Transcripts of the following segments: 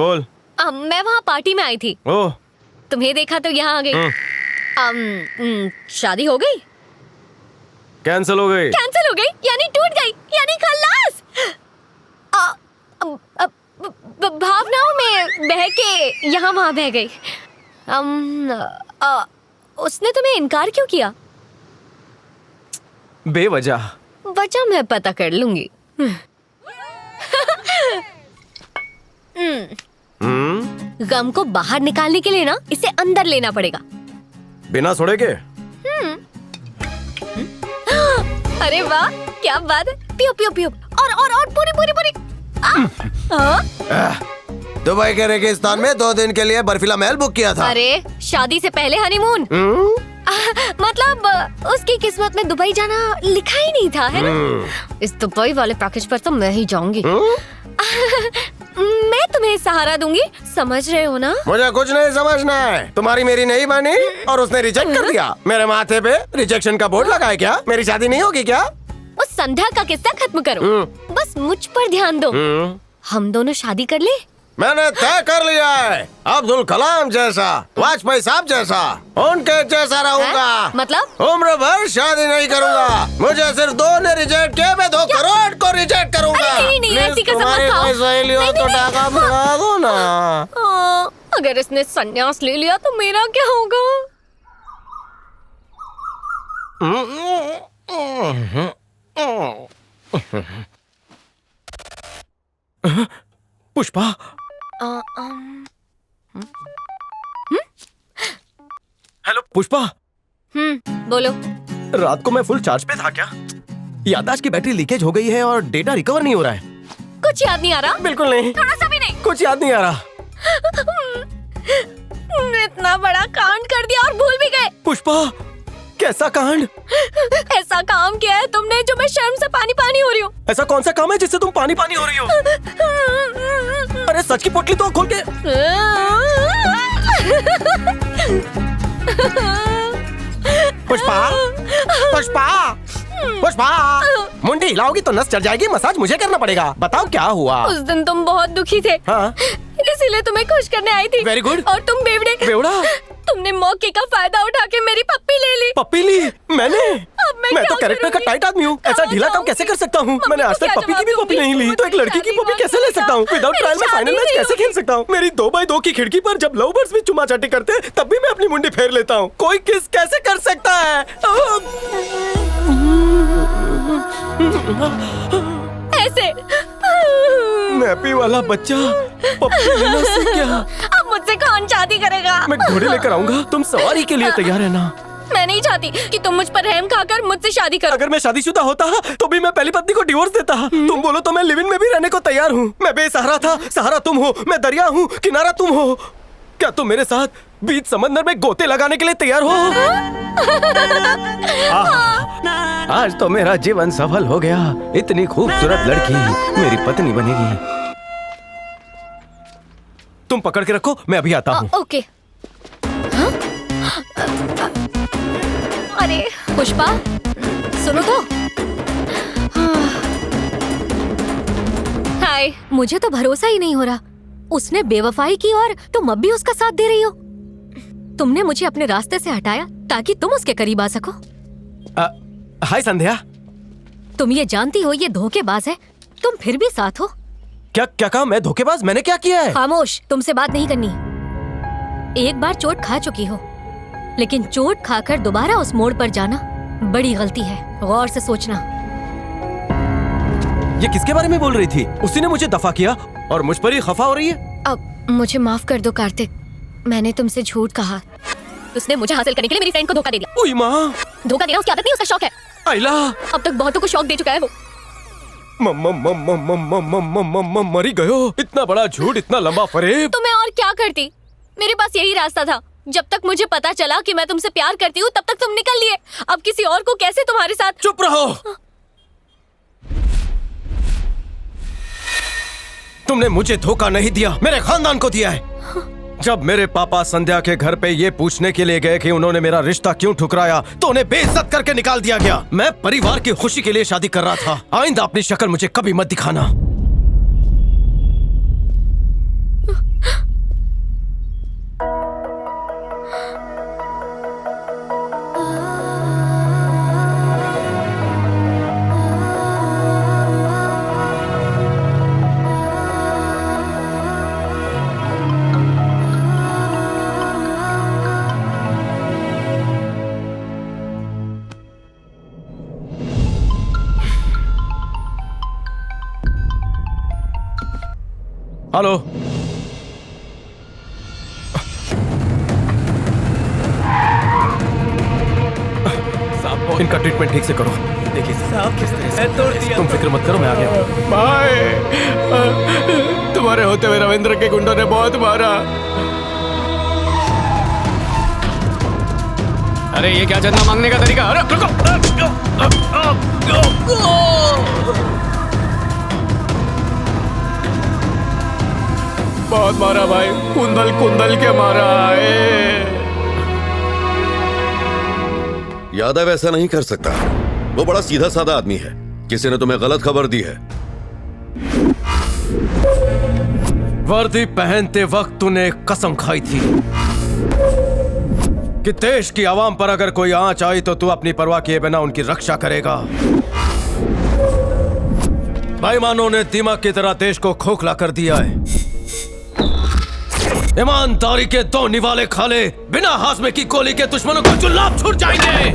बोल। मैं वहाँ पार्टी में आई थी। ओह, तुम्हें देखा तो यहाँ आ गई। शादी हो गई? कैंसिल हो गई। कैंसिल हो गई यानी टूट गई, यानी खल्लास। भावनाओं में बह के यहाँ वहाँ बह गई। उसने तुम्हें इनकार क्यों किया? बेवजह। वजह मैं पता कर लूंगी। गम को बाहर निकालने के लिए ना इसे अंदर लेना पड़ेगा। बिना सोडे के? अरे वाह, क्या बात है। पियो पियो पियो, और पूरी पूरी पूरी। दुबई के रेगिस्तान में 2 दिन के लिए बर्फीला महल बुक किया था। अरे शादी से पहले हनीमून। मतलब उसकी किस्मत में दुबई जाना लिखा ही नहीं था, है ना? इस दुबई वाले पैकेज पर तो मैं ही जाऊंगी। मैं तुम्हें सहारा दूंगी, समझ रहे हो ना? मुझे कुछ नहीं समझना है। तुम्हारी मेरी नहीं मानी और उसने रिजेक्ट कर दिया। मेरे माथे पे रिजेक्शन का बोर्ड लगा है क्या? मेरी शादी नहीं होगी क्या? उस संध्या का किस्सा खत्म करो, बस मुझ पर ध्यान दो। हम दोनों शादी कर ले। मैंने तय कर लिया है, अब्दुल कलाम जैसा, वाजपेयी साहब जैसा, उनके जैसा रहूंगा। मतलब? उम्र भर शादी नहीं करूंगा। मुझे सिर्फ 2 ने रिजेक्ट किया, मैं 2 करोड़ को रिजेक्ट करूंगा। नहीं, ऐसी कसम मत खाओ। हो तो टाका मिला दो ना। अगर इसने संन्यास ले लिया तो मेरा क्या होगा? पुष्पा, हेलो पुष्पा। बोलो। रात को मैं फुल चार्ज पे था क्या? याददाश्त की बैटरी लीकेज हो गई है और डेटा रिकवर नहीं हो रहा है। कुछ याद नहीं आ रहा? बिल्कुल नहीं, थोड़ा सा भी नहीं। कुछ याद नहीं आ रहा। इतना बड़ा कांड कर दिया और भूल भी गए। पुष्पा, कैसा कांड? ऐसा काम किया है तुमने जो मैं शर्म से पानी पानी हो रही हूँ। ऐसा कौन सा काम है जिससे तुम पानी पानी हो रही हो? अरे सच की पोटली तो खोल के। पुष्पा, पुष्पा, पुष्पा, मुंडी हिलाओगी तो नस चढ़ जाएगी। मसाज मुझे करना पड़ेगा। बताओ क्या हुआ? उस दिन तुम बहुत दुखी थे। हाँ? इसीलिए तुम्हें खुश करने आई थी। Very good. और तुम बेवड़े। बेवड़ा? तुमने मौके का फायदा उठा के मेरी पप्पी ले ली। पप्पी ली? मैंने? अब मैं तो कैरेक्टर का टाइट आदमी हूँ। ऐसा ढीला काम कैसे कर सकता हूँ? मैंने आज तक पप्पी की भी पप्पी नहीं ली, तो एक लड़की की पप्पी कैसे ले सकता हूँ? विदाउट ट्रायल में फाइनल मैच कैसे खेल सकता हूँ? मेरी 2x2 की खिड़की पर जब लव बर्ड्स भी चुमा चाटी करते तब भी मैं अपनी मुंडी फेर लेता हूँ। कोई किस कैसे कर सकता है? ऐसे नैपी वाला बच्चा पप्पी लेना सीख गया। अब मुझसे कौन शादी करेगा? मैं घोड़े लेकर आऊंगा, तुम सवारी के लिए तैयार है ना? मैं नहीं चाहती कि तुम मुझ पर रहम खाकर मुझसे शादी करो। अगर मैं शादीशुदा होता तो भी मैं पहली पत्नी को डिवोर्स देता। तुम बोलो तो मैं लिव इन में भी रहने को तैयार हूँ। मैं बेसहारा था, सहारा तुम हो। मैं दरिया हूँ, किनारा तुम हो। क्या तुम मेरे साथ बीच समंदर में गोते लगाने के लिए तैयार हो? आज तो मेरा जीवन सफल हो गया। इतनी खूबसूरत लड़की मेरी पत्नी बनेगी। तुम पकड़ के रखो, मैं अभी आता हूँ। ओके। अरे पुष्पा, सुनो तो। हाय, मुझे तो भरोसा ही नहीं हो रहा। उसने बेवफाई की और तुम अब भी उसका साथ दे रही हो। तुमने मुझे अपने रास्ते से हटाया ताकि तुम उसके करीब आ सको। हाय संध्या। तुम ये जानती हो ये धोखेबाज है, तुम फिर भी साथ हो। क्या क्या कहा? मैं धोखेबाज? मैंने क्या किया है? खामोश, तुमसे बात नहीं करनी। एक बार चोट खा चुकी हो, लेकिन चोट खाकर दोबारा उस मोड़ पर जाना बड़ी गलती है। गौर से सोचना। ये किसके बारे में बोल रही थी? उसी ने मुझे दफा किया और मुझ पर ही खफा हो रही है। अब मुझे माफ कर दो कार्तिक, मैंने तुमसे झूठ कहा। उसने मुझे हासिल करने के लिए मेरी फ्रेंड को धोखा दे दिया। ओए माँ, धोखा देना उसकी आदत नहीं, उसका शौक है। आइला, अब तक बहुतों को शौक दे चुका है वो। मरी गयो। इतना बड़ा झूठ, इतना लंबा फरेब। तो मैं और क्या करती? मेरे पास यही रास्ता था। जब तक मुझे पता चला कि मैं तुमसे प्यार करती हूँ तब तक तुम निकल लिए। अब किसी और को कैसे तुम्हारे साथ? चुप रहो। तुमने मुझे धोखा नहीं दिया, मेरे खानदान को दिया है। जब मेरे पापा संध्या के घर पे ये पूछने के लिए गए कि उन्होंने मेरा रिश्ता क्यों ठुकराया, तो उन्हें बेइज्जत करके निकाल दिया गया। मैं परिवार की खुशी के लिए शादी कर रहा था। आइंदा अपनी शक्ल मुझे कभी मत दिखाना। हेलो। साहब इनका ट्रीटमेंट ठीक से करो। देखिए साहब किस तरह से तोड़ दिया। तुम फिक्र मत करो, मैं आ गया। भाई, तुम्हारे होते हुए रविंद्र के गुंडों ने बहुत मारा। अरे ये क्या चंदा मांगने का तरीका? अरे रुको। बहुत मारा भाई, कुंदल कुंदल के मारा है। यादव ऐसा नहीं कर सकता, वो बड़ा सीधा साधा आदमी है। किसी ने तुम्हें गलत खबर दी है। वर्दी पहनते वक्त तूने एक कसम खाई थी कि देश की आवाम पर अगर कोई आंच आई तो तू अपनी परवाह किए बिना उनकी रक्षा करेगा। बेईमानों ने दीमक की तरह देश को खोखला कर दिया है। ईमानदारी के दो निवाले खाले बिना हाजमे की गोली के दुश्मनों को जुल्लाब छूट जाएंगे।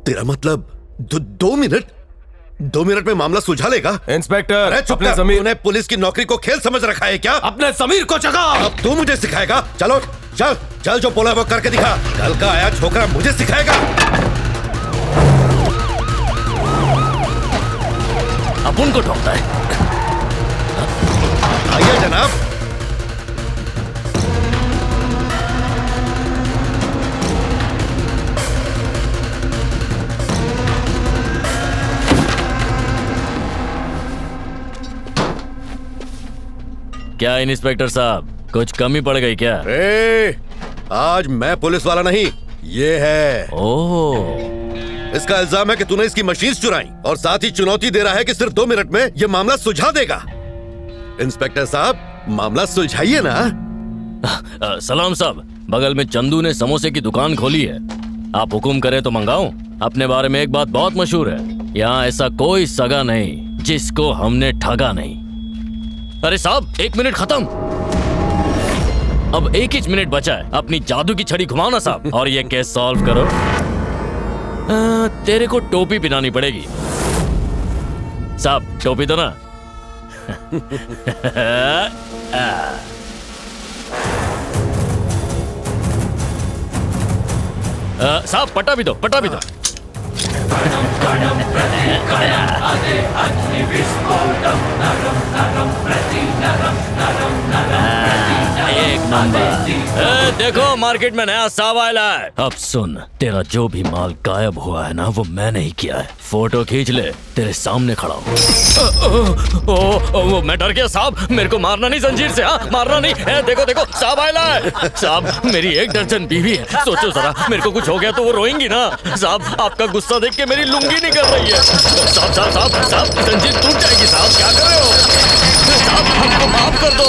तेरा मतलब 2 मिनट में मामला सुलझा लेगा? इंस्पेक्टर, अरे चुप अपने कर। जमीर तूने पुलिस की नौकरी को खेल समझ रखा है क्या? अपने जमीर को जगा। अब तू मुझे सिखाएगा? चलो चल चल, जो बोला वो करके दिखा। कल का आया छोकरा मुझे सिखाएगा। अब उनको ठोकता है। आइए जनाब। क्या इंस्पेक्टर साहब, कुछ कमी पड़ गई क्या? आज मैं पुलिस वाला नहीं, ये है। ओह, इसका इल्जाम है कि तूने इसकी मशीन चुराई और साथ ही चुनौती दे रहा है कि सिर्फ 2 मिनट में ये मामला सुलझा देगा। इंस्पेक्टर साहब, मामला सुलझाइए ना। सलाम साहब, बगल में चंदू ने समोसे की दुकान खोली है। आप हुकुम करें तो मंगाऊं? अपने बारे में एक बात बहुत मशहूर है, यहाँ ऐसा कोई सगा नहीं जिसको हमने ठगा नहीं। अरे साहब, 1 मिनट खत्म। अब 1 मिनट बचा है। अपनी जादू की छड़ी घुमाओ ना साहब और ये केस सॉल्व करो। तेरे को टोपी पहनानी पड़ेगी साहब, टोपी दो ना। साहब पट्टा भी दो, पट्टा भी दो। एक नंबर। देखो मार्केट में नया साब आया है। अब सुन, तेरा जो भी माल गायब हुआ है ना, वो मैंने ही किया है। फोटो खींच ले, तेरे सामने खड़ा हूँ। मैं डर गया साहब, मेरे को मारना नहीं जंजीर से। हाँ, मारना नहीं। देखो देखो साहब आया है। साहब, मेरी 1 दर्जन बीवी है। सोचो जरा, मेरे को कुछ हो गया तो वो रोएंगी ना। साहब, आपका गुस्सा देख के मेरी लुंगी निकल रही है। साहब साहब साहब साहब, जंजीर टूट जाएगी साहब, क्या कर रहे हो? साहब, हमको माफ कर दो।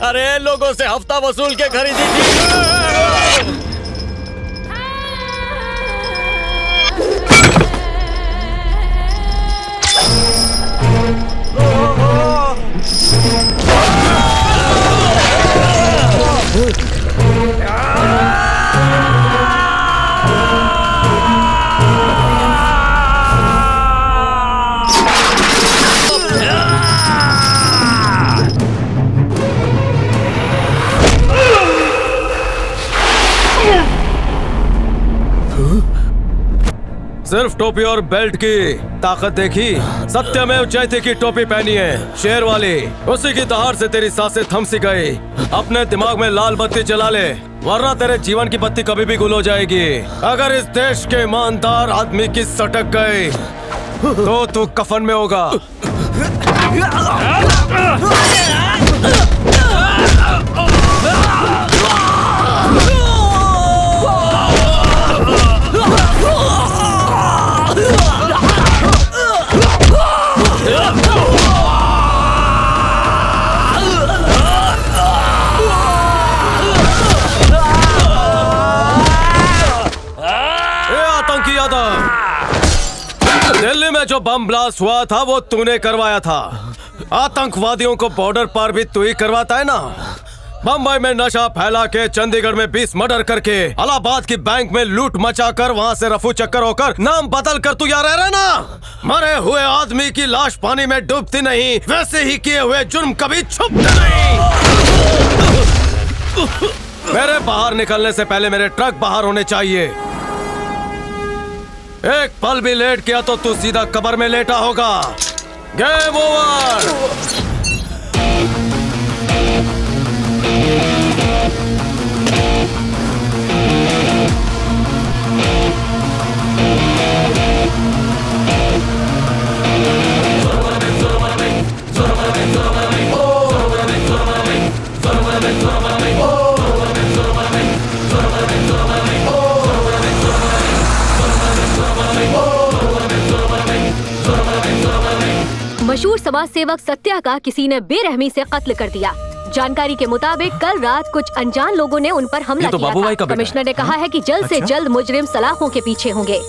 अरे लोगों से हफ्ता वसूल के खरीदी थी। सिर्फ टोपी और बेल्ट की ताकत देखी? सत्यमेव जयते की टोपी पहनी है, शेर वाली। उसी की दहाड़ से तेरी सांसें थम सी गई। अपने दिमाग में लाल बत्ती जला ले, वरना तेरे जीवन की बत्ती कभी भी गुल हो जाएगी। अगर इस देश के ईमानदार आदमी की सटक गई तो तू कफन में होगा। दिल्ली में जो बम ब्लास्ट हुआ था वो तूने करवाया था। आतंकवादियों को बॉर्डर पार भी तू ही करवाता है ना। बम्बई में नशा फैला के, चंडीगढ़ में 20 मर्डर करके, इलाहाबाद की बैंक में लूट मचाकर, वहाँ से रफू चक्कर होकर नाम बदल कर तू यहाँ रह रहा ना। मरे हुए आदमी की लाश पानी में डूबती नहीं, वैसे ही किए हुए जुर्म कभी छुपते नहीं। मेरे बाहर निकलने से पहले मेरे ट्रक बाहर होने चाहिए। एक पल भी लेट किया तो तू सीधा कब्र में लेटा होगा। Game over. मशहूर समाज सेवक सत्या का किसी ने बेरहमी से कत्ल कर दिया। जानकारी के मुताबिक कल रात कुछ अनजान लोगों ने उन पर हमला किया था। कमिश्नर ने कहा है कि जल्द से जल्द मुजरिम सलाखों के पीछे होंगे।